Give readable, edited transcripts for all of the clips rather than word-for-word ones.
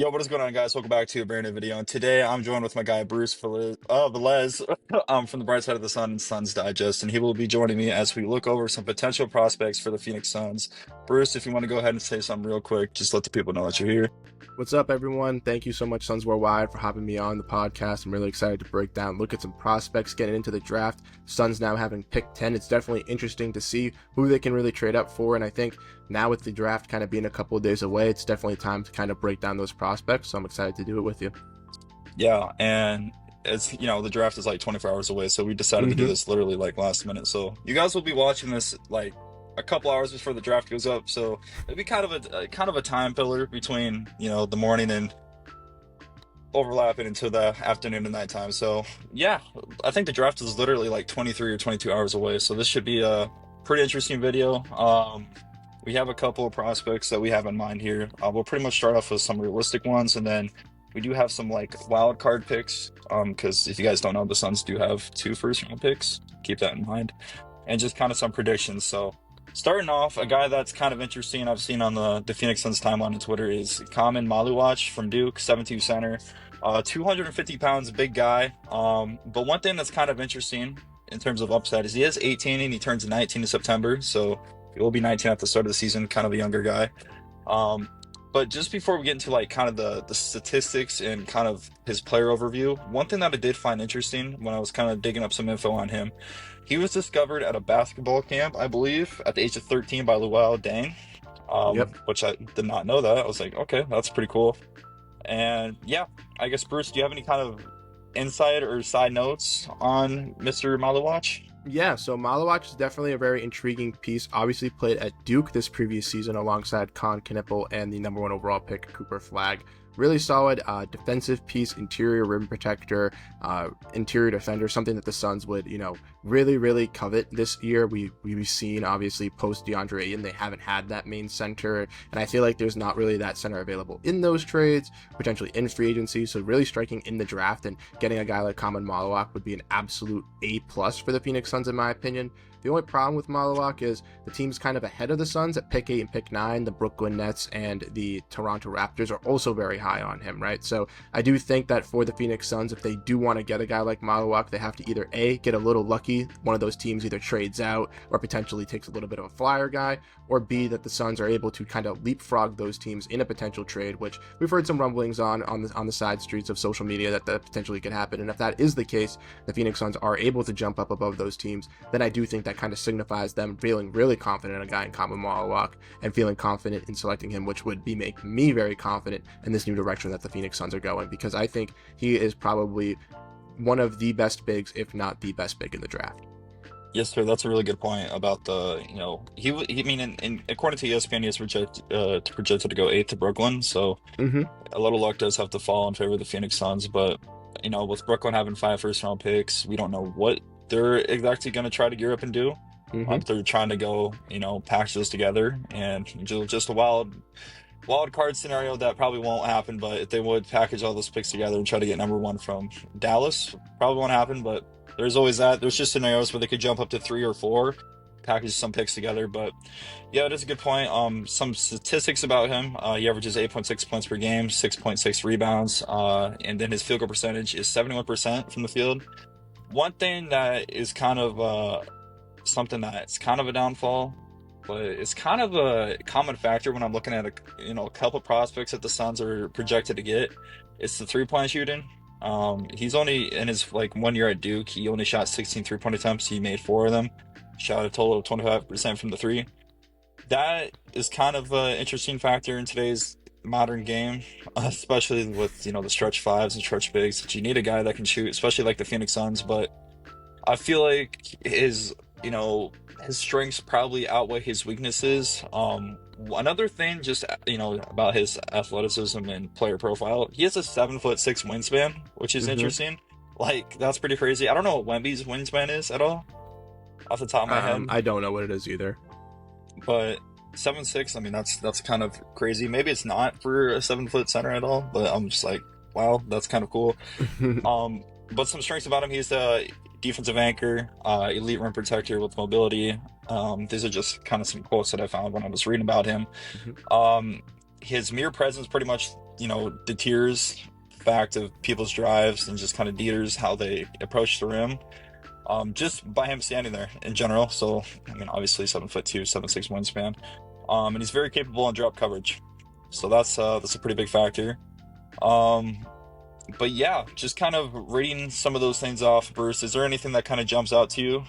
Yo, what is going on, guys? Welcome back to a brand new video. And today I'm joined with my guy Bruce Velez from the Bright Side of the Sun and Suns Digest, and he will be joining me as we look over some potential prospects for the Phoenix Suns. Bruce, if you want to go ahead and say something real quick, just let the people know that you're here. What's up, everyone? Thank you so much, Suns Worldwide, for having me on the podcast. I'm really excited to break down, look at some prospects getting into the draft. Suns now having pick 10. It's definitely interesting to see who they can really trade up for. And I think now with the draft kind of being a couple of days away, it's definitely time to kind of break down those prospects. So I'm excited to do it with you. Yeah, and it's, the draft is like 24 hours away, so we decided to do this literally like last minute. So you guys will be watching this like a couple hours before the draft goes up, so it'd be kind of a time filler between the morning and overlapping into the afternoon and nighttime. So yeah, I think the draft is literally like 23 or 22 hours away, so this should be a pretty interesting video. We have a couple of prospects that we have in mind here. We'll pretty much start off with some realistic ones, and then we do have some like wild card picks, because if you guys don't know, the Suns do have 2 first-round picks. Keep that in mind, and just kind of some predictions. So starting off, a guy that's kind of interesting I've seen on the Phoenix Suns timeline on Twitter is Colin Murray from Duke, 7'2" center, 250 pounds, big guy. But one thing that's kind of interesting in terms of upside is he is 18 and he turns 19 in September, so he will be 19 at the start of the season, kind of a younger guy. But just before we get into like kind of the statistics and kind of his player overview, one thing that I did find interesting when I was kind of digging up some info on him, he was discovered at a basketball camp, I believe, at the age of 13 by Luau Deng, which I did not know that. I was like, okay, that's pretty cool. And yeah, I guess, Bruce, do you have any kind of insight or side notes on Mr. Malwak? Yeah, so Malwak is definitely a very intriguing piece. Obviously played at Duke this previous season alongside Con Knippel and the number 1 overall pick, Cooper Flagg. Really solid defensive piece, interior rim protector, interior defender, something that the Suns would, really covet this year. We've seen, obviously, post DeAndre Ayton, they haven't had that main center, and I feel like there's not really that center available in those trades, potentially in free agency, so really striking in the draft and getting a guy like Colin Malwak would be an absolute A+ for the Phoenix Suns, in my opinion. The only problem with Malwak is the team's kind of ahead of the Suns at pick 8 and pick 9. The Brooklyn Nets and the Toronto Raptors are also very high on him, right? So I do think that for the Phoenix Suns, if they do want to get a guy like Malwak, they have to either A, get a little lucky, one of those teams either trades out or potentially takes a little bit of a flyer guy, or B, that the Suns are able to kind of leapfrog those teams in a potential trade, which we've heard some rumblings on the side streets of social media that potentially could happen. And if that is the case, the Phoenix Suns are able to jump up above those teams, then I do think that kind of signifies them feeling really confident in a guy in Colin Murray and feeling confident in selecting him, which would make me very confident in this new direction that the Phoenix Suns are going, because I think he is probably one of the best bigs, if not the best big in the draft. Yes, sir. That's a really good point about according to ESPN, he is projected to go 8th to Brooklyn. So a little luck does have to fall in favor of the Phoenix Suns. But, with Brooklyn having 5 first-round picks, we don't know what they're exactly going to try to gear up and do. They're trying to go, package those together, and just a wild card scenario that probably won't happen. But if they would package all those picks together and try to get number 1 from Dallas, probably won't happen. But there's always that. There's just scenarios where they could jump up to 3 or 4, package some picks together. But yeah, it is a good point. Some statistics about him: he averages 8.6 points per game, 6.6 rebounds, and then his field goal percentage is 71% from the field. One thing that is kind of something that's kind of a downfall, but it's kind of a common factor when I'm looking at a couple prospects that the Suns are projected to get. It's the 3-point shooting. He's only in his 1 year at Duke, he only shot 16 3-point attempts. He made 4 of them, shot a total of 25% from the 3. That is kind of an interesting factor in today's modern game, especially with the stretch 5s and stretch bigs. That you need a guy that can shoot, especially like the Phoenix Suns. But I feel like his strengths probably outweigh his weaknesses. Another thing, just about his athleticism and player profile, he has a 7'6" wingspan, which is interesting. That's pretty crazy. I don't know what Wemby's wingspan is at all, off the top of my head. I don't know what it is either. But 7'6", I mean, that's kind of crazy. Maybe it's not for a 7-foot center at all, but I'm just like, wow, that's kind of cool. But some strengths about him: he's the defensive anchor, elite rim protector with mobility. These are just kind of some quotes that I found when I was reading about him. His mere presence pretty much deters fact of people's drives and just kind of deters how they approach the rim. Just by him standing there in general. So, I mean, obviously 7'2", 7'6" wingspan. And he's very capable in drop coverage. So that's a pretty big factor. Um, but yeah, just kind of reading some of those things off, Bruce. Is there anything that kind of jumps out to you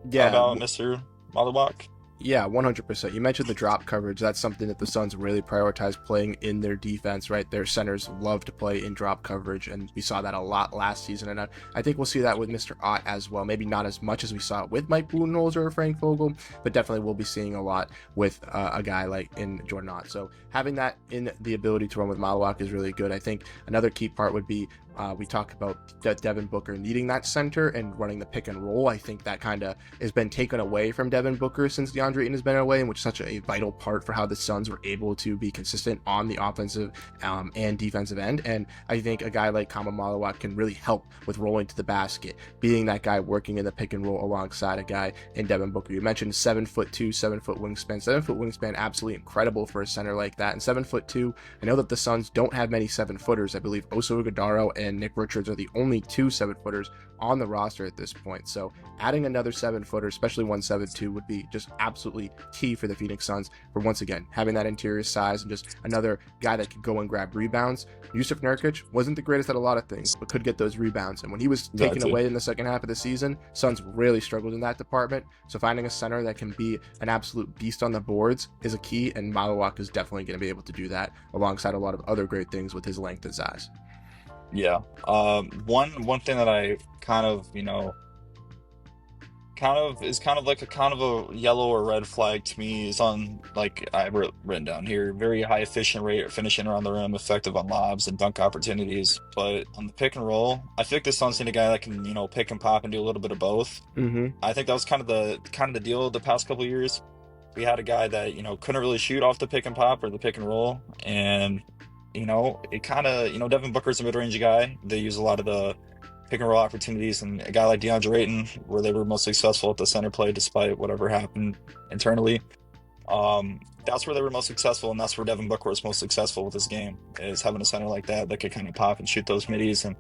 Yeah, about Mr. Malwak? Yeah, 100%. You mentioned the drop coverage. That's something that the Suns really prioritize playing in their defense, right? Their centers love to play in drop coverage, and we saw that a lot last season. And I think we'll see that with Mr. Ott as well. Maybe not as much as we saw it with Mike Budenholzer or Frank Vogel, but definitely we'll be seeing a lot with a guy like in Jordan Ott. So having that in the ability to run with Malwak is really good. I think another key part would be we talk about Devin Booker needing that center and running the pick and roll. I think that kind of has been taken away from Devin Booker since DeAndre Ayton has been away, and which is such a vital part for how the Suns were able to be consistent on the offensive and defensive end. And I think a guy like Kama Malawak can really help with rolling to the basket, being that guy working in the pick and roll alongside a guy in Devin Booker. You mentioned 7'2", 7-foot wingspan. 7-foot wingspan, absolutely incredible for a center like that. And 7'2", I know that the Suns don't have many 7-footers. I believe Oso Ighodaro and Nick Richards are the only 2 7-footers on the roster at this point. So adding another 7-footer, especially 1'7" would be just absolutely key for the Phoenix Suns for, once again, having that interior size and just another guy that could go and grab rebounds. Yusuf Nurkic wasn't the greatest at a lot of things, but could get those rebounds. And when he was taken away in the second half of the season, Suns really struggled in that department. So finding a center that can be an absolute beast on the boards is a key, and Malawak is definitely going to be able to do that alongside a lot of other great things with his length and size. Yeah. One thing that I kind of like a yellow or red flag to me is on, like I written down here, very high efficient rate of finishing around the rim, effective on lobs and dunk opportunities. But on the pick and roll, I feel like the Suns need a guy that can pick and pop and do a little bit of both. I think that was kind of the deal the past couple of years. We had a guy that couldn't really shoot off the pick and pop or the pick and roll, and it kind of, Devin Booker's a mid-range guy. They use a lot of the pick and roll opportunities, and a guy like DeAndre Ayton, where they were most successful at the center play despite whatever happened internally. That's where they were most successful, and that's where Devin Booker was most successful with his game, is having a center like that could kind of pop and shoot those middies and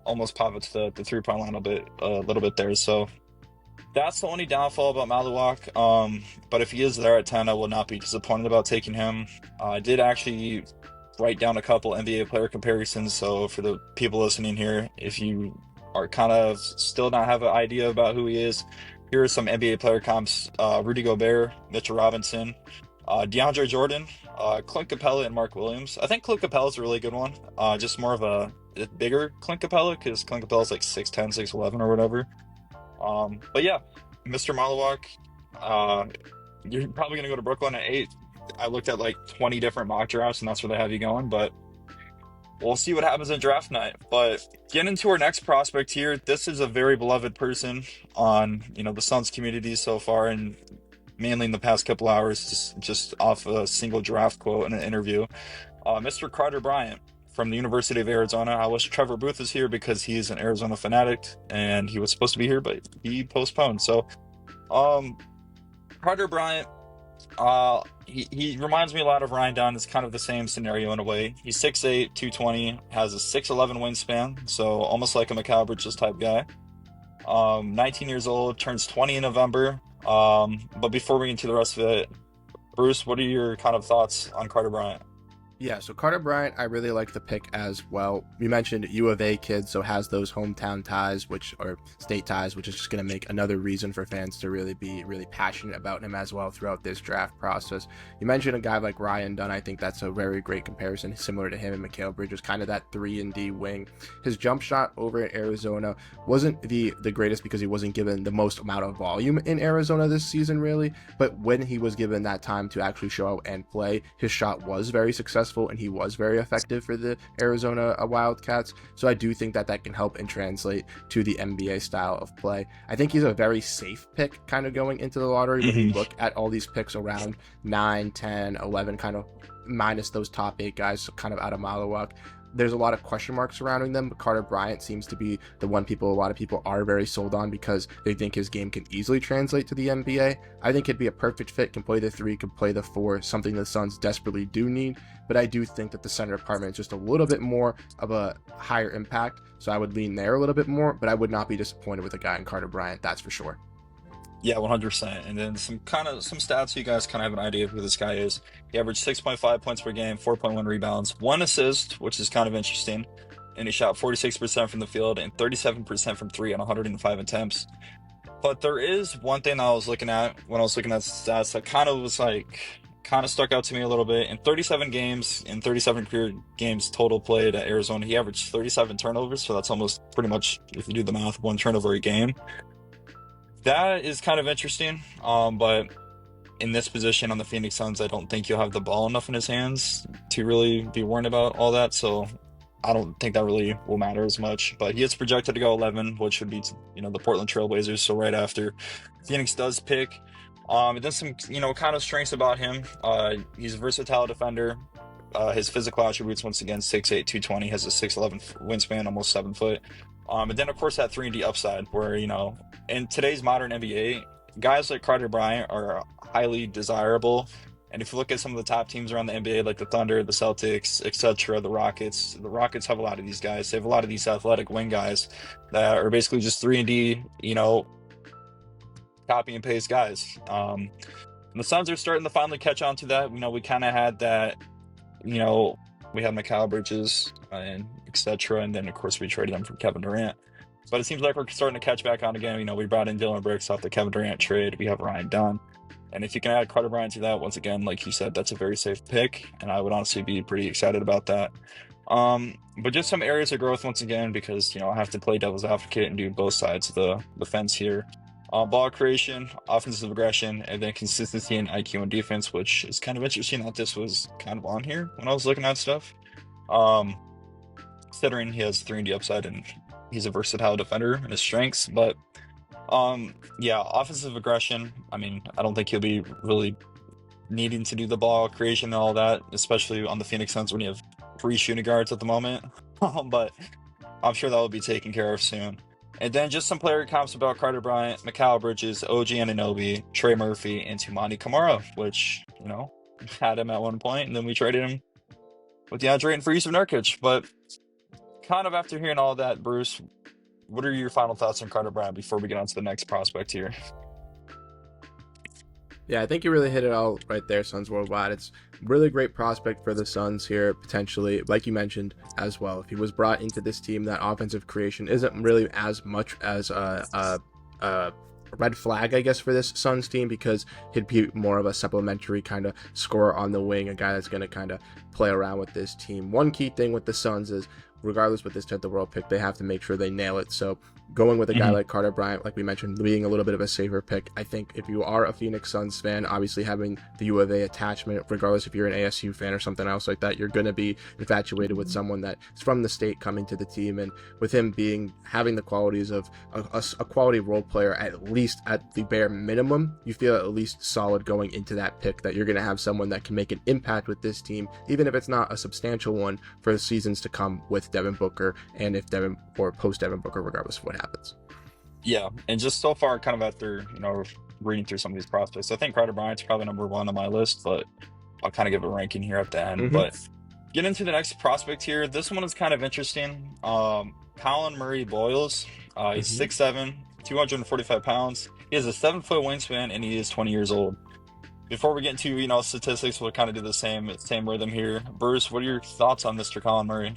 almost pop it to the three-point line a little bit there. So that's the only downfall about Malawak. But if he is there at 10, I will not be disappointed about taking him. I did actually write down a couple NBA player comparisons. So for the people listening here, if you are kind of still not have an idea about who he is, here are some NBA player comps: Rudy Gobert, Mitchell Robinson, DeAndre Jordan, Clint Capella, and Mark Williams. I think Clint Capella is a really good one. Just more of a bigger Clint Capella, because Clint Capella is like 6'10", 6'11", or whatever. But yeah, Mr. Malawak, you're probably gonna go to Brooklyn at 8. I looked at like 20 different mock drafts, and that's where they have you going, but we'll see what happens in draft night. But getting into our next prospect here, this is a very beloved person on the Suns community so far, and mainly in the past couple hours, just off a single draft quote in an interview. Mr. Carter Bryant from the University of Arizona. I wish Trevor Booth was here because he's an Arizona fanatic, and he was supposed to be here, but he postponed. So Carter Bryant, he reminds me a lot of Ryan Dunn. It's kind of the same scenario in a way. He's 6'8", 220, has a 6'11" wingspan, so almost like a Mikal Bridges type guy. 19 years old, turns 20 in November. But before we get into the rest of it, Bruce, what are your kind of thoughts on Carter Bryant? Yeah, so Carter Bryant, I really like the pick as well. You mentioned U of A kid, so has those hometown ties, or state ties, which is just going to make another reason for fans to really be really passionate about him as well throughout this draft process. You mentioned a guy like Ryan Dunn. I think that's a very great comparison, similar to him and Mikal Bridges, kind of that 3-and-D wing. His jump shot over at Arizona wasn't the greatest because he wasn't given the most amount of volume in Arizona this season, really. But when he was given that time to actually show out and play, his shot was very successful, and he was very effective for the Arizona Wildcats. So I do think that can help and translate to the NBA style of play. I think he's a very safe pick kind of going into the lottery when you look at all these picks around 9, 10, 11, kind of minus those top 8 guys, so kind of out of Malawak. there's a lot of question marks surrounding them, but Carter Bryant seems to be the one a lot of people are very sold on because they think his game can easily translate to the NBA. I think he'd be a perfect fit, can play the 3, can play the 4, something the Suns desperately do need, but I do think that the center department is just a little bit more of a higher impact, so I would lean there a little bit more, but I would not be disappointed with a guy in Carter Bryant, that's for sure. Yeah, 100%. And then some stats so you guys kind of have an idea of who this guy is. He averaged 6.5 points per game, 4.1 rebounds, 1 assist, which is kind of interesting. And he shot 46% from the field and 37% from 3 on 105 attempts. But there is one thing I was looking at when I was looking at stats that kind of stuck out to me a little bit. In 37 games, in 37 career games total played at Arizona, he averaged 37 turnovers. So that's almost pretty much, if you do the math, 1 turnover a game. That is kind of interesting, but in this position on the Phoenix Suns, I don't think he'll have the ball enough in his hands to really be worried about all that, so I don't think that really will matter as much. But he is projected to go 11, which would be, the Portland Trailblazers, so right after Phoenix does pick. And then some, kind of strengths about him. He's a versatile defender. His physical attributes, once again, 6'8", 220, has a 6'11 wingspan, almost 7 foot. And then, of course, that 3-and-D upside where, in today's modern NBA, guys like Carter Bryant are highly desirable. And if you look at some of the top teams around the NBA, like the Thunder, the Celtics, etc., the Rockets have a lot of these guys. They have a lot of these athletic wing guys that are basically just 3-and-D, copy and paste guys. And the Suns are starting to finally catch on to that. We kind of had that, we had Mikal Bridges and etc. And then, of course, we traded them for Kevin Durant. But it seems like we're starting to catch back on again. We brought in Dylan Brooks off the Kevin Durant trade. We have Ryan Dunn. And if you can add Carter Bryant to that, once again, like you said, that's a very safe pick. And I would honestly be pretty excited about that. But just some areas of growth, once again, because, I have to play devil's advocate and do both sides of the fence here. Ball creation, offensive aggression, and then consistency in IQ and defense, which is kind of interesting that this was kind of on here when I was looking at stuff. Considering he has 3-and-D upside and he's a versatile defender in his strengths, but offensive aggression. I mean, I don't think he'll be really needing to do the ball creation and all that, especially on the Phoenix Suns when you have 3 shooting guards at the moment. But I'm sure that will be taken care of soon. And then just some player comps about Carter Bryant, Mikal Bridges, OG Anunoby, Trey Murphy, and Toumani Camara, which, had him at one point, and then we traded him with DeAndre and for Yusuf Nurkic. But kind of after hearing all that, Bruce, what are your final thoughts on Carter Bryant before we get on to the next prospect here? Yeah, I think you really hit it all right there, Suns Worldwide. It's a really great prospect for the Suns here, potentially, like you mentioned as well. If he was brought into this team, that offensive creation isn't really as much as a red flag, I guess, for this Suns team, because he'd be more of a supplementary kind of scorer on the wing, a guy that's going to kind of play around with this team. One key thing with the Suns is, regardless with this 10th overall pick, they have to make sure they nail it. So going with a guy like Carter Bryant, like we mentioned, being a little bit of a safer pick, I think if you are a Phoenix Suns fan, obviously having the U of A attachment, regardless if you're an ASU fan or something else like that, you're going to be infatuated with someone that's from the state coming to the team. And with him having the qualities of a quality role player, at least at the bare minimum, you feel at least solid going into that pick that you're going to have someone that can make an impact with this team, even if it's not a substantial one, for the seasons to come with Devin Booker, and if Devin or post Devin Booker, regardless of what happens. Yeah, and just so far, kind of after reading through some of these prospects, I think Carter Bryant's probably number 1 on my list, but I'll kind of give a ranking here at the end. But get into the next prospect here. This one is kind of interesting. Colin Murray Boyles. He's 6'7", 245 pounds. He has a 7-foot wingspan, and he is 20 years old. Before we get into statistics, we'll kind of do the same rhythm here. Bruce, what are your thoughts on Mr. Colin Murray?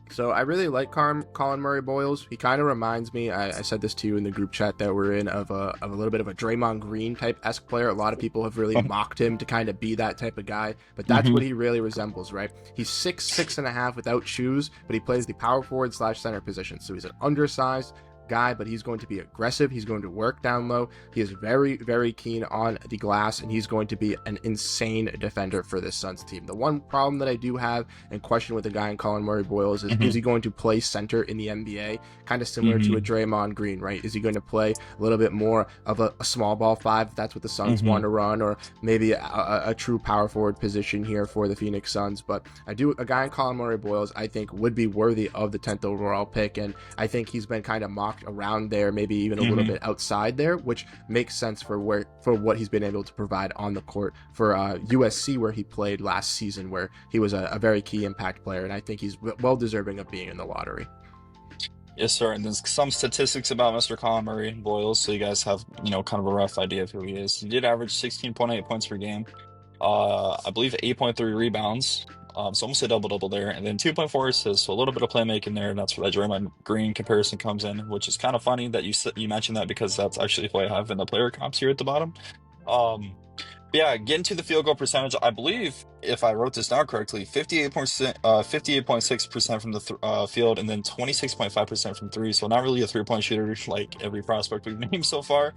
So I really like Colin Murray Boyles. He kind of reminds me, I said this to you in the group chat that we're in, of a little bit of a Draymond Green type-esque player. A lot of people have really mocked him to kind of be that type of guy, but that's what he really resembles, right? He's 6'6.5" without shoes, but he plays the power forward / center position. So he's an undersized, guy, but he's going to be aggressive. He's going to work down low. He is very, very keen on the glass, and he's going to be an insane defender for this Suns team. The one problem that I do have and question with a guy in Colin Murray Boyles is he going to play center in the NBA? Kind of similar to a Draymond Green, right? Is he going to play a little bit more of a small ball five, if that's what the Suns want to run, or maybe a true power forward position here for the Phoenix Suns? But a guy in Colin Murray Boyles, I think, would be worthy of the 10th overall pick, and I think he's been kind of mocked around there, maybe even a little bit outside there, which makes sense for what he's been able to provide on the court for USC, where he played last season, where he was a very key impact player, and I think he's well deserving of being in the lottery. Yes, sir. And there's some statistics about Mr. Colin Murray Boyles, so you guys have, kind of a rough idea of who he is. He did average 16.8 points per game. I believe 8.3 rebounds. So almost a double-double there. And then 2.4 assists, so a little bit of playmaking there. And that's where that Draymond Green comparison comes in, which is kind of funny that you mentioned that, because that's actually who I have in the player comps here at the bottom. Yeah, getting to the field goal percentage, I believe, if I wrote this down correctly, 58.6% from the field, and then 26.5% from three. So not really a three-point shooter like every prospect we've named so far.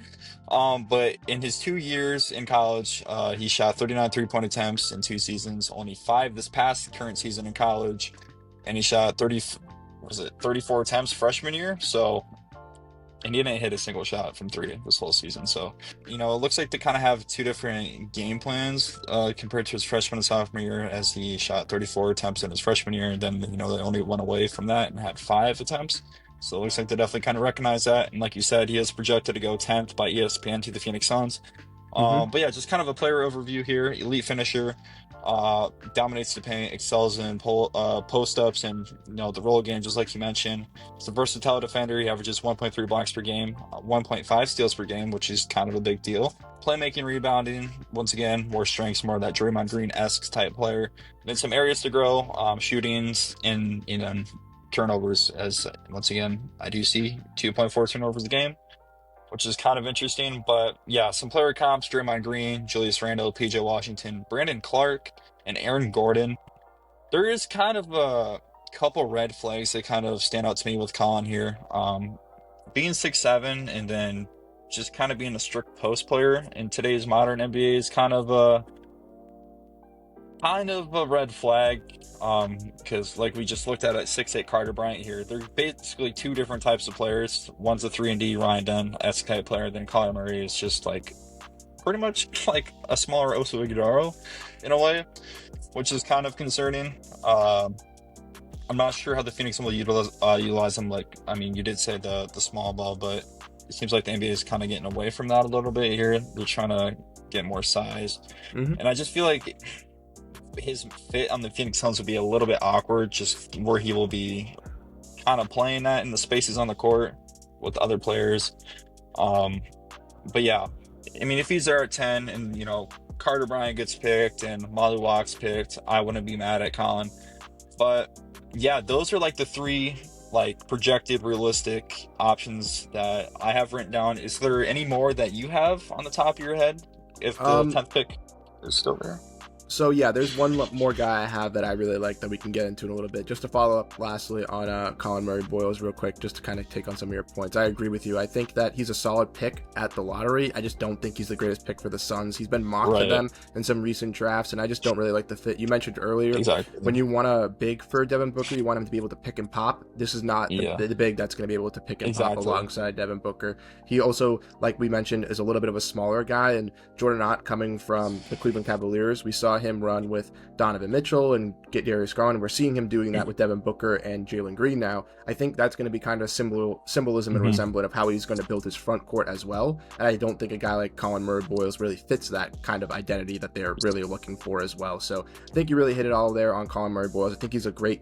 But in his 2 years in college, he shot 39 three-point attempts in 2 seasons, only 5 this past current season in college, and he shot 34 attempts freshman year. So. And he didn't hit a single shot from three this whole season. So, it looks like they kind of have 2 different game plans compared to his freshman and sophomore year, as he shot 34 attempts in his freshman year. And then, they only went away from that and had 5 attempts. So it looks like they definitely kind of recognize that. And like you said, he is projected to go 10th by ESPN to the Phoenix Suns. But yeah, just kind of a player overview here. Elite finisher, dominates the paint, excels in post-ups and the roll game, just like you mentioned. He's a versatile defender. He averages 1.3 blocks per game, 1.5 steals per game, which is kind of a big deal. Playmaking, rebounding, once again, more strengths, more of that Draymond Green-esque type player. Then some areas to grow, shootings and turnovers, as once again I do see 2.4 turnovers a game, which is kind of interesting. But yeah, some player comps: Draymond Green, Julius Randle, PJ Washington, Brandon Clark, and Aaron Gordon. There is kind of a couple red flags that kind of stand out to me with Colin here. Being 6'7" and then just kind of being a strict post player in today's modern NBA is kind of a red flag, because like we just looked at 6'8" Carter Bryant here. They're basically 2 different types of players. One's a 3-and-D Ryan Dunn-esque type player, then Colin Murray is just like pretty much like a smaller Oso Ighodaro in a way, which is kind of concerning. I'm not sure how the Phoenix will utilize him. Like, I mean, you did say the small ball, but it seems like the NBA is kind of getting away from that a little bit here. They're trying to get more size, and I just feel like his fit on the Phoenix Suns would be a little bit awkward, just where he will be kind of playing that in the spaces on the court with other players. But yeah, I mean, if he's there at 10 and Carter Bryant gets picked and Malwak's picked, I wouldn't be mad at Colin. But yeah, those are like the 3 like projected realistic options that I have written down. Is there any more that you have on the top of your head if the 10th pick is still there? So yeah, there's one more guy I have that I really like that we can get into in a little bit. Just to follow up lastly on Colin Murray Boyles real quick, just to kind of take on some of your points. I agree with you. I think that he's a solid pick at the lottery. I just don't think he's the greatest pick for the Suns. He's been mocked to them in some recent drafts, and I just don't really like the fit. You mentioned earlier, when you want a big for Devin Booker, you want him to be able to pick and pop. This is not the big that's going to be able to pick and pop alongside Devin Booker. He also, like we mentioned, is a little bit of a smaller guy, and Jordan Ott coming from the Cleveland Cavaliers, we saw him run with Donovan Mitchell and get Darius Garland. We're seeing him doing that with Devin Booker and Jalen Green now. I think that's going to be kind of symbolism and resemblant of how he's going to build his front court as well. And I don't think a guy like Colin Murray Boyles really fits that kind of identity that they're really looking for as well. So I think you really hit it all there on Colin Murray Boyles. I think he's a great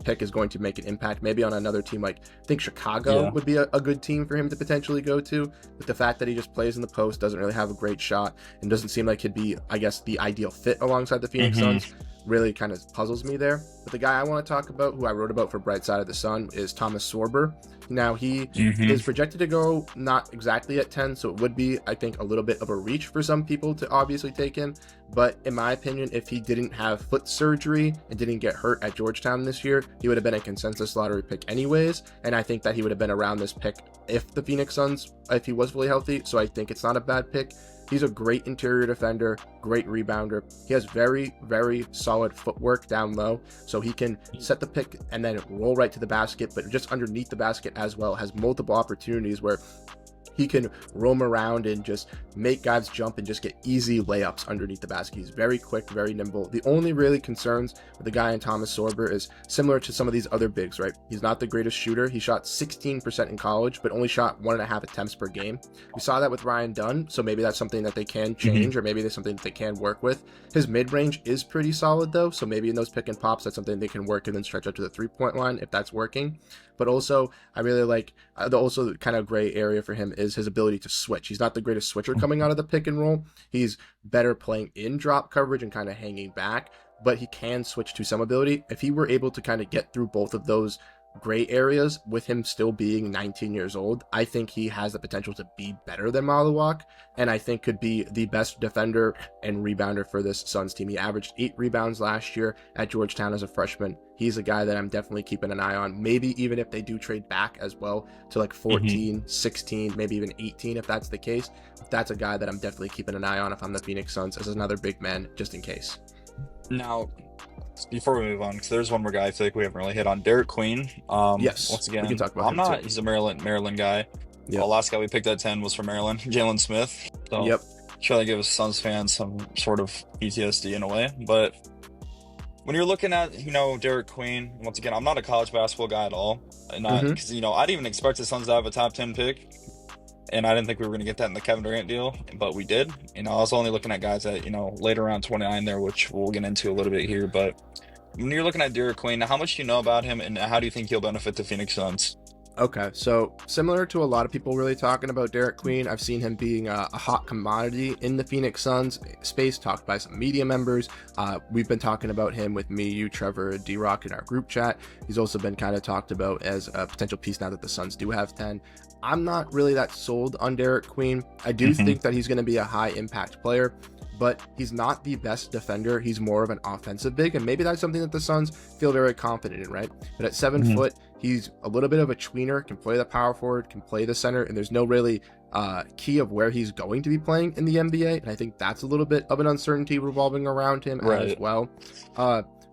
pick, is going to make an impact maybe on another team. Like, I think Chicago would be a good team for him to potentially go to, with the fact that he just plays in the post, doesn't really have a great shot, and doesn't seem like he'd be, I guess, the ideal fit along alongside the Phoenix Suns really kind of puzzles me there. But the guy I want to talk about, who I wrote about for Bright Side of the Sun, is Thomas Sorber. Now, he is projected to go not exactly at 10, so it would be, I think, a little bit of a reach for some people to obviously take him. But in my opinion, if he didn't have foot surgery and didn't get hurt at Georgetown this year, he would have been a consensus lottery pick anyways. And I think that he would have been around this pick if the Phoenix Suns, if he was fully healthy. So I think it's not a bad pick. He's a great interior defender, great rebounder. He has very, very solid footwork down low, so he can set the pick and then roll right to the basket, but just underneath the basket as well, has multiple opportunities where he can roam around and just make guys jump and just get easy layups underneath the basket. He's very quick, very nimble. The only really concerns with the guy in Thomas Sorber is similar to some of these other bigs, right? He's not the greatest shooter. He shot 16% in college, but only shot 1.5 attempts per game. We saw that with Ryan Dunn, so maybe that's something that they can change, or maybe that's something that they can work with. His mid-range is pretty solid, though, so maybe in those pick and pops, that's something they can work and then stretch up to the three-point line if that's working. But also, I really like, the kind of gray area for him is his ability to switch. He's not the greatest switcher coming out of the pick and roll. He's better playing in drop coverage and kind of hanging back, but he can switch to some ability. If he were able to kind of get through both of those gray areas with him still being 19 years old, I think he has the potential to be better than Malwak, and I think could be the best defender and rebounder for this Suns team. He averaged 8 rebounds last year at Georgetown as a freshman. He's a guy that I'm definitely keeping an eye on, maybe even if they do trade back as well to like 14, 16, maybe even 18 if that's the case. That's a guy that I'm definitely keeping an eye on if I'm the Phoenix Suns as another big man, just in case. Now, before we move on, because there's one more guy I feel like we haven't really hit on, Derek Queen. Yes, once again, we can talk about him too. He's a Maryland guy. Yep. The last guy we picked at 10 was from Maryland, Jalen Smith. So try to give us Suns fans some sort of PTSD in a way. But when you're looking at, Derek Queen, once again, I'm not a college basketball guy at all. Because, I didn't even expect the Suns to have a top 10 pick. And I didn't think we were going to get that in the Kevin Durant deal, but we did. I was only looking at guys that, later around 29 there, which we'll get into a little bit here. But when you're looking at Derek Queen, how much do you know about him, and how do you think he'll benefit the Phoenix Suns? Okay, so similar to a lot of people really talking about Derek Queen, I've seen him being a hot commodity in the Phoenix Suns space, talked by some media members. We've been talking about him with me, you, Trevor, D-Rock in our group chat. He's also been kind of talked about as a potential piece now that the Suns do have 10. I'm not really that sold on Derek Queen. I do think that he's going to be a high impact player, but he's not the best defender. He's more of an offensive big, and maybe that's something that the Suns feel very confident in, right? But at 7 foot, he's a little bit of a tweener, can play the power forward, can play the center, and there's no really key of where he's going to be playing in the NBA, and I think that's a little bit of an uncertainty revolving around him as well.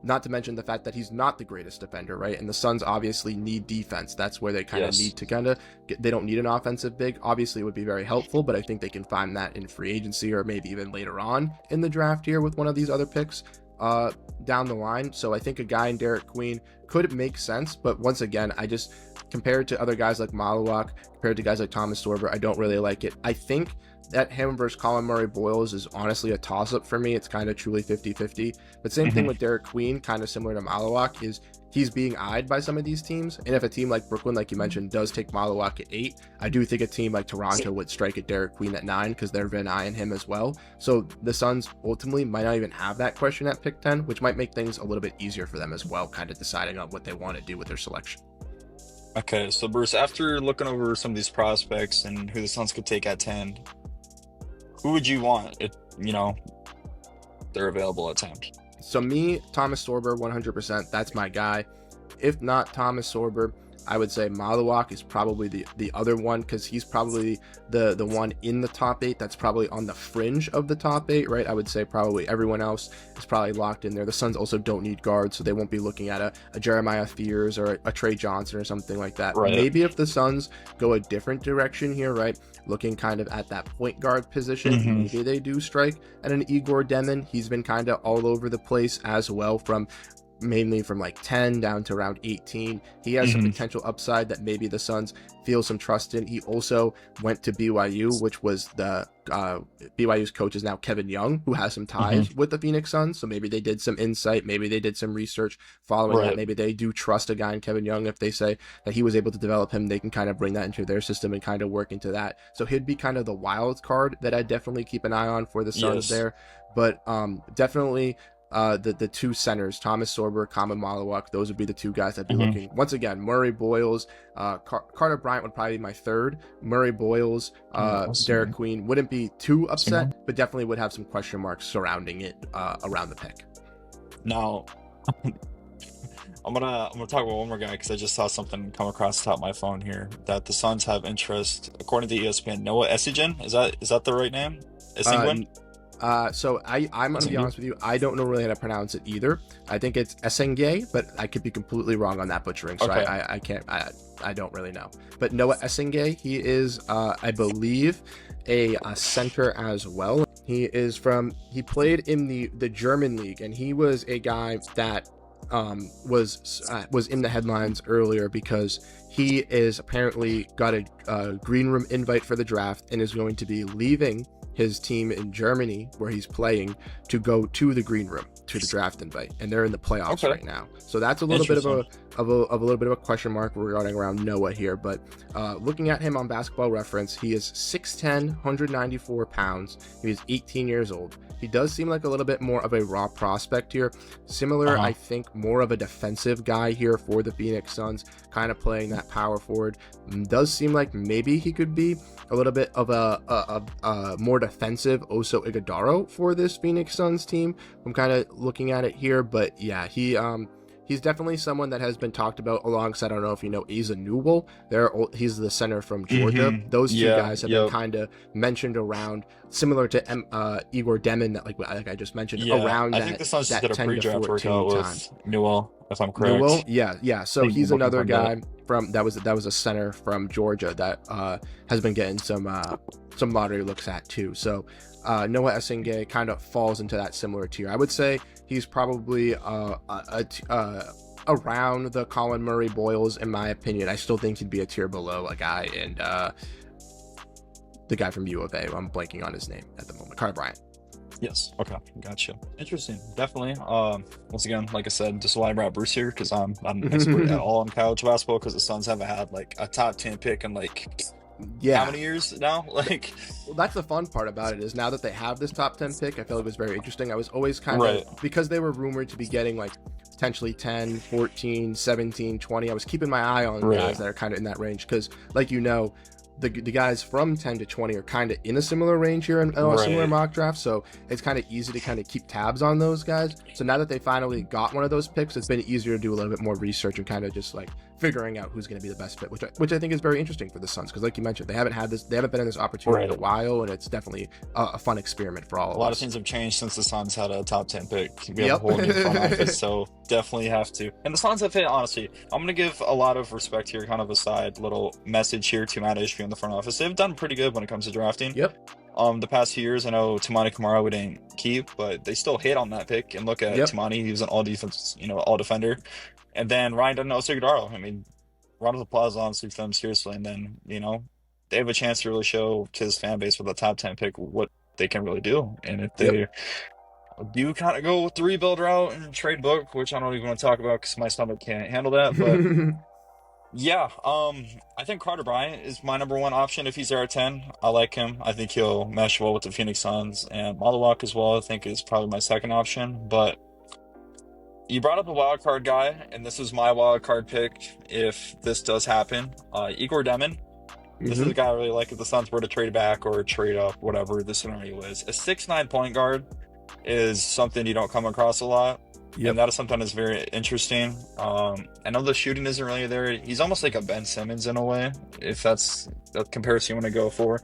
Not to mention the fact that he's not the greatest defender, right? And the Suns obviously need defense. That's where they kind of need to they don't need an offensive big. Obviously, it would be very helpful, but I think they can find that in free agency or maybe even later on in the draft here with one of these other picks down the line. So I think a guy in Derek Queen could make sense, but once again, I just, compared to other guys like Malwak, compared to guys like Thomas Sorber, I don't really like it. I think that him versus Colin Murray Boyles is honestly a toss-up for me. It's kind of truly 50-50. But same thing with Derek Queen, kind of similar to Malwak, is he's being eyed by some of these teams. And if a team like Brooklyn, like you mentioned, does take Malwak at 8, I do think a team like Toronto would strike at Derek Queen at 9 because they've been eyeing him as well. So the Suns ultimately might not even have that question at pick 10, which might make things a little bit easier for them as well, kind of deciding on what they want to do with their selection. Okay, so Bruce, after looking over some of these prospects and who the Suns could take at 10, who would you want if, they're available at 10? So me, Thomas Sorber, 100%, that's my guy. If not Thomas Sorber, I would say Malwak is probably the other one, because he's probably the one in the top 8 that's probably on the fringe of the top 8, right? I would say probably everyone else is probably locked in there. The Suns also don't need guards, so they won't be looking at a Jeremiah Fears or a Trey Johnson or something like that. Right. Maybe if the Suns go a different direction here, right, looking kind of at that point guard position, maybe they do strike at an Igor Demont. He's been kind of all over the place as well, from mainly from like 10 down to around 18. He has some potential upside that maybe the Suns feel some trust in. He also went to BYU, which was the BYU's coach is now Kevin Young, who has some ties with the Phoenix Suns. So maybe they did some insight, maybe they did some research following that. Maybe they do trust a guy in Kevin Young. If they say that he was able to develop him, they can kind of bring that into their system and kind of work into that. So he'd be kind of the wild card that I definitely keep an eye on for the Suns there. But definitely the two centers, Thomas Sorber, Colin Malwak, those would be the two guys I'd be looking. Once again, Murray Boyles, Carter Bryant would probably be my third. Murray Boyles, Derek Queen wouldn't be too upset, but definitely would have some question marks surrounding it around the pick. Now, I'm gonna talk about one more guy because I just saw something come across the top of my phone here that the Suns have interest, according to ESPN, Noah Essingen. Is that the right name? Essingen? So I'm going to be honest with you. I don't know really how to pronounce it either. I think it's Essenge, but I could be completely wrong on that butchering. So I can't, I don't really know. But Noah Essenge, he is, I believe, a center as well. He played in the German league, and he was a guy that was in the headlines earlier because he is apparently got a green room invite for the draft and is going to be leaving his team in Germany where he's playing to go to the green room to the draft invite, and they're in the playoffs right now. So that's a little bit of a little bit of a question mark regarding around Noah here. But looking at him on Basketball Reference, he is 6'10", 194 pounds. He is 18 years old. He does seem like a little bit more of a raw prospect here. Similar, I think, more of a defensive guy here for the Phoenix Suns, kind of playing that power forward. Does seem like maybe he could be a little bit of a more defensive Oso Ighodaro for this Phoenix Suns team. I'm kind of looking at it here, but yeah, he's definitely someone that has been talked about alongside, I don't know if you know, Asa Newell. He's the center from Georgia. Those two guys have been kind of mentioned around, similar to Igor Demont, that like I just mentioned, around I think the Suns did a 10 pre-draft to 14 workout time. With Newell, if I'm correct. Newell, yeah. So he's another guy that was a center from Georgia that has been getting some lottery looks at too. So Noah Essenge kind of falls into that similar tier. I would say he's probably around the Colin Murray Boyles, in my opinion. I still think he'd be a tier below a guy and the guy from U of A. I'm blanking on his name at the moment. Carter Bryant. Yes. Okay. Gotcha. Interesting. Definitely. Once again, like I said, just why I brought Bruce here because I'm not an expert at all in college basketball because the Suns haven't had like a top 10 pick in like how many years now? Like, well, that's the fun part about it is now that they have this top 10 pick, I feel like it was very interesting. I was always kind of, because they were rumored to be getting like potentially 10, 14, 17, 20. I was keeping my eye on guys that are kind of in that range because, like, you know, the guys from 10 to 20 are kind of in a similar range here in a similar mock draft, so it's kind of easy to kind of keep tabs on those guys. So now that they finally got one of those picks, it's been easier to do a little bit more research and kind of just like figuring out who's going to be the best fit, which I think is very interesting for the Suns because, like you mentioned, they haven't been in this opportunity in a while, and it's definitely a fun experiment for all of us. A lot of things have changed since the Suns had a top 10 pick. We have a whole new front office, so definitely have to. And the Suns have hit, honestly, I'm going to give a lot of respect here, kind of a side little message here to Matt Ishby in the front office. They've done pretty good when it comes to drafting. The past few years, I know Tamani Kamara we didn't keep, but they still hit on that pick. And look at Tamani, he was an all defense, all defender. And then Ryan doesn't know Sigurdaro. I mean, round of applause, honestly, for them, seriously. And then, they have a chance to really show to his fan base with a top 10 pick what they can really do. And if they do kind of go with the rebuild route and trade book, which I don't even want to talk about because my stomach can't handle that, but yeah, I think Carter Bryant is my number one option if he's there at 10. I like him. I think he'll mesh well with the Phoenix Suns, and Malwak as well, I think, is probably my second option. But you brought up a wild card guy, and this is my wild card pick if this does happen. Igor Demont. This is a guy I really like if the Suns were to trade back or trade up, whatever the scenario is. A 6'9" point guard is something you don't come across a lot. And that is something that's very interesting. I know the shooting isn't really there. He's almost like a Ben Simmons in a way, if that's the comparison you want to go for.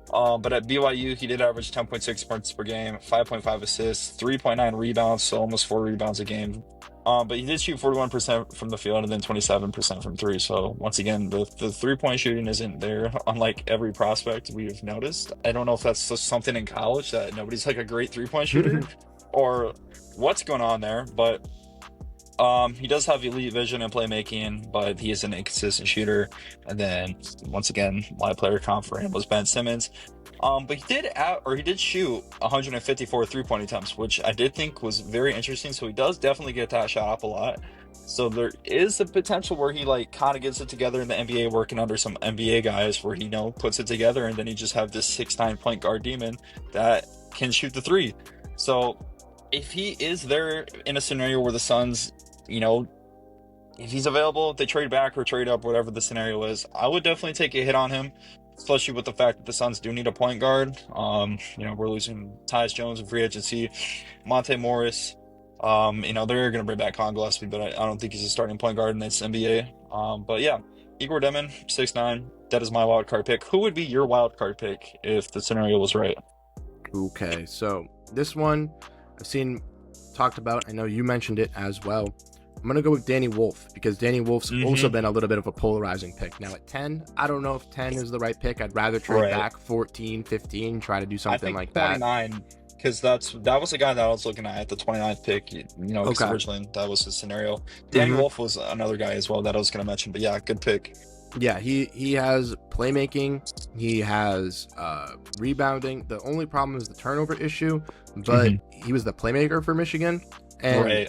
But at BYU, he did average 10.6 points per game, 5.5 assists, 3.9 rebounds, so almost 4 rebounds a game. But he did shoot 41% from the field and then 27% from three. So once again, the 3-point shooting isn't there, unlike every prospect we've noticed. I don't know if that's just something in college that nobody's like a great 3-point shooter or what's going on there, but He does have elite vision and playmaking, but he is an inconsistent shooter. And then once again, my player comp for him was Ben Simmons. But he did shoot 154 3-point attempts, which I did think was very interesting. So he does definitely get that shot up a lot. So there is a potential where he like kind of gets it together in the NBA, working under some NBA guys, where he puts it together, and then he just have this 6'9" point guard demon that can shoot the three. So if he is there in a scenario where the Suns, if he's available, if they trade back or trade up, whatever the scenario is, I would definitely take a hit on him, especially with the fact that the Suns do need a point guard. We're losing Tyus Jones in free agency, Monte Morris. They're going to bring back Colin Gillespie, but I don't think he's a starting point guard in this NBA. But yeah, Igor Demont, 6'9", that is my wild card pick. Who would be your wild card pick if the scenario was right? Okay, so this one I've seen talked about. I know you mentioned it as well. I'm going to go with Danny Wolf, because Danny Wolf's also been a little bit of a polarizing pick. Now at 10, I don't know if 10 is the right pick. I'd rather trade back 14, 15, try to do something like that. 29, because that was the guy that I was looking at the 29th pick, because originally that was his scenario. Danny Wolf was another guy as well that I was going to mention, but yeah, good pick. Yeah, he has playmaking, he has rebounding. The only problem is the turnover issue, but he was the playmaker for Michigan, and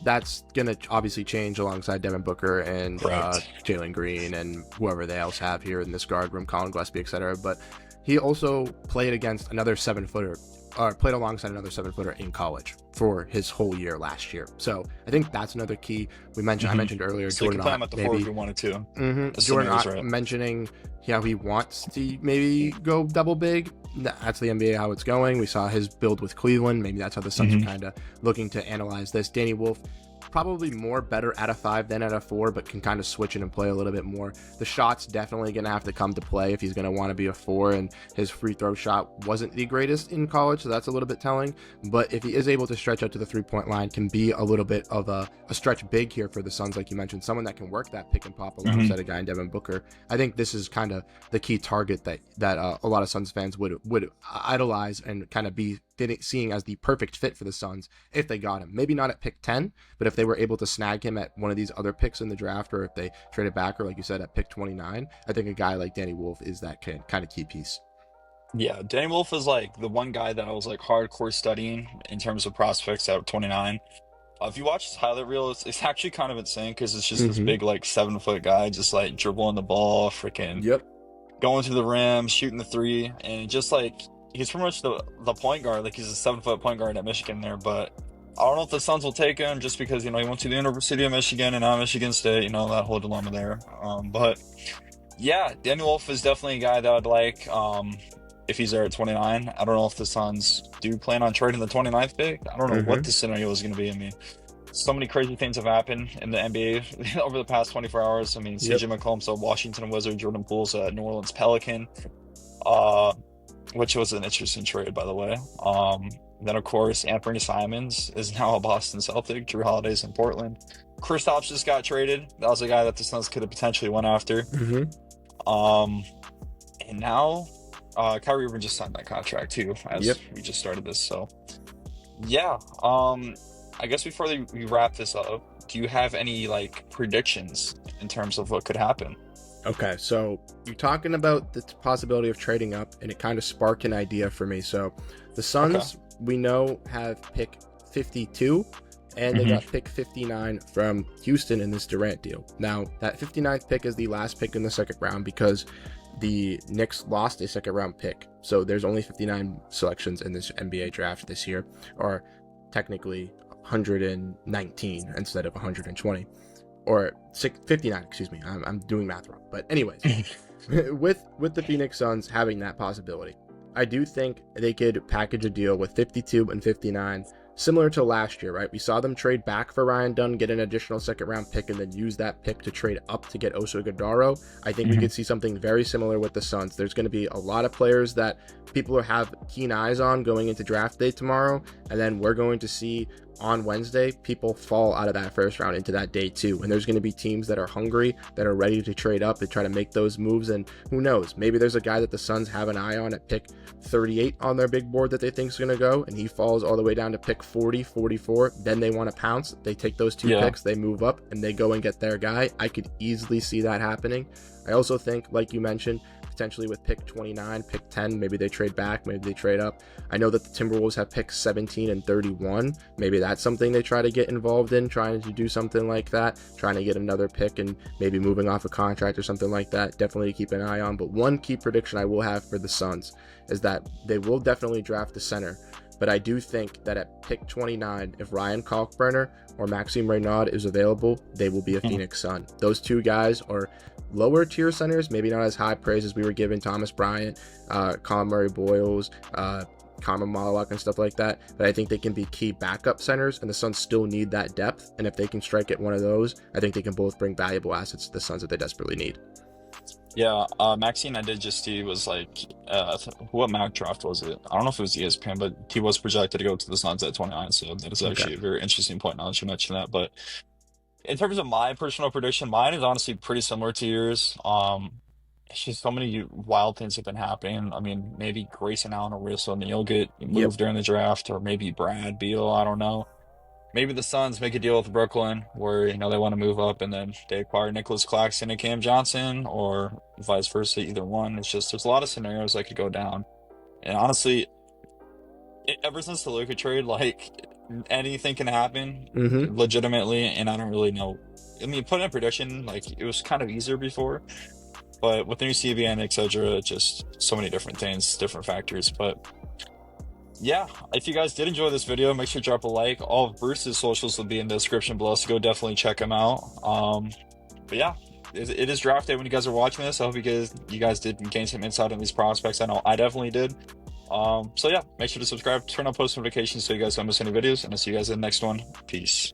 that's going to obviously change alongside Devin Booker and Jalen Green and whoever they else have here in this guard room, Colin Gillespie, etc. But he also played against another 7-footer, or played alongside another 7-footer in college for his whole year last year. So I think that's another key. I mentioned earlier, so Jordan Ott, maybe 4 if you wanted to. Jordan Ott mentioning how he wants to maybe go double big. That's the NBA how it's going. We saw his build with Cleveland. Maybe that's how the Suns are kind of looking to analyze this. Danny Wolf, probably more better at a 5 than at a 4, but can kind of switch in and play a little bit more. The shot's definitely going to have to come to play if he's going to want to be a 4, and his free throw shot wasn't the greatest in college, so that's a little bit telling. But if he is able to stretch out to the 3-point line, can be a little bit of a stretch big here for the Suns, like you mentioned, someone that can work that pick and pop alongside a guy in Devin Booker. I think this is kind of the key target that a lot of Suns fans would idolize and kind of be seeing as the perfect fit for the Suns if they got him. Maybe not at pick 10, but if they were able to snag him at one of these other picks in the draft, or if they traded back, or like you said, at pick 29, I think a guy like Danny Wolf is that kind of key piece. Yeah, Danny Wolf is like the one guy that I was like hardcore studying in terms of prospects at 29. If you watch his highlight reel, it's actually kind of insane, because it's just this big like 7-foot guy just like dribbling the ball, freaking going to the rim, shooting the 3, and just like he's pretty much the point guard. Like he's a 7-foot point guard at Michigan there, but I don't know if the Suns will take him just because, he went to the University of Michigan and not Michigan State, that whole dilemma there. But yeah, Danny Wolf is definitely a guy that I'd like if he's there at 29. I don't know if the Suns do plan on trading the 29th pick. I don't know what the scenario is going to be. I mean, so many crazy things have happened in the NBA over the past 24 hours. I mean, CJ McCollum's a Washington Wizard, Jordan Poole's a New Orleans Pelican, which was an interesting trade, by the way. Then, of course, Anthony Simons is now a Boston Celtic. Drew Holiday's in Portland. Kristaps just got traded. That was a guy that the Suns could have potentially went after. And now Kyrie Irving just signed that contract, too, as we just started this. So, yeah. I guess before we wrap this up, do you have any, predictions in terms of what could happen? Okay, so you're talking about the possibility of trading up, and it kind of sparked an idea for me. So the Suns, we know, have pick 52, and they got pick 59 from Houston in this Durant deal. Now, that 59th pick is the last pick in the second round because the Knicks lost a second round pick. So there's only 59 selections in this NBA draft this year, or technically 119 instead of 120. Or 59, excuse me. I'm doing math wrong. But anyways, with the Phoenix Suns having that possibility, I do think they could package a deal with 52 and 59, similar to last year, right? We saw them trade back for Ryan Dunn, get an additional second-round pick, and then use that pick to trade up to get Oso Ighodaro. I think we could see something very similar with the Suns. There's going to be a lot of players that people have keen eyes on going into draft day tomorrow, and then we're going to see on Wednesday, people fall out of that first round into that day 2. And there's going to be teams that are hungry, that are ready to trade up and try to make those moves. And who knows, maybe there's a guy that the Suns have an eye on at pick 38 on their big board that they think is going to go, and he falls all the way down to pick 40, 44. Then they want to pounce. They take those 2 picks, they move up, and they go and get their guy. I could easily see that happening. I also think, like you mentioned, potentially with pick 29, pick 10, maybe they trade back, maybe they trade up. I know that the Timberwolves have picks 17 and 31. Maybe that's something they try to get involved in, trying to do something like that, trying to get another pick and maybe moving off a contract or something like that. Definitely keep an eye on. But one key prediction I will have for the Suns is that they will definitely draft the center. But I do think that at pick 29, if Ryan Kalkbrenner or Maxime Reynaud is available, they will be a Phoenix Sun. Those 2 guys are lower tier centers, maybe not as high praise as we were giving Thomas Bryant, Colin Murray Boyles, Colin Malwak and stuff like that. But I think they can be key backup centers, and the Suns still need that depth. And if they can strike at one of those, I think they can both bring valuable assets to the Suns that they desperately need. Yeah, Maxine, I did just see was like, what mock draft was it? I don't know if it was ESPN, but he was projected to go to the Suns at 29. So that is actually a very interesting point now that you mentioned that. But in terms of my personal prediction, mine is honestly pretty similar to yours. It's just so many wild things have been happening. I mean, maybe Grayson Allen or Russell Neal get moved during the draft, or maybe Brad Beal. I don't know. Maybe the Suns make a deal with Brooklyn where, they want to move up and then they acquire Nicholas Claxton and Cam Johnson, or vice versa, either one. It's just, there's a lot of scenarios that could go down. And honestly, ever since the Luka trade, like, anything can happen legitimately, and I don't really know. I mean, putting a prediction, like, it was kind of easier before, but with the new CBN, etc., just so many different things, different factors. But yeah, if you guys did enjoy this video, make sure to drop a like. All of Bruce's socials will be in the description below, so go definitely check him out. But yeah, it is draft day when you guys are watching this. I hope you guys did gain some insight on these prospects. I know I definitely did. So yeah, make sure to subscribe, turn on post notifications so you guys don't miss any videos, and I'll see you guys in the next one. Peace.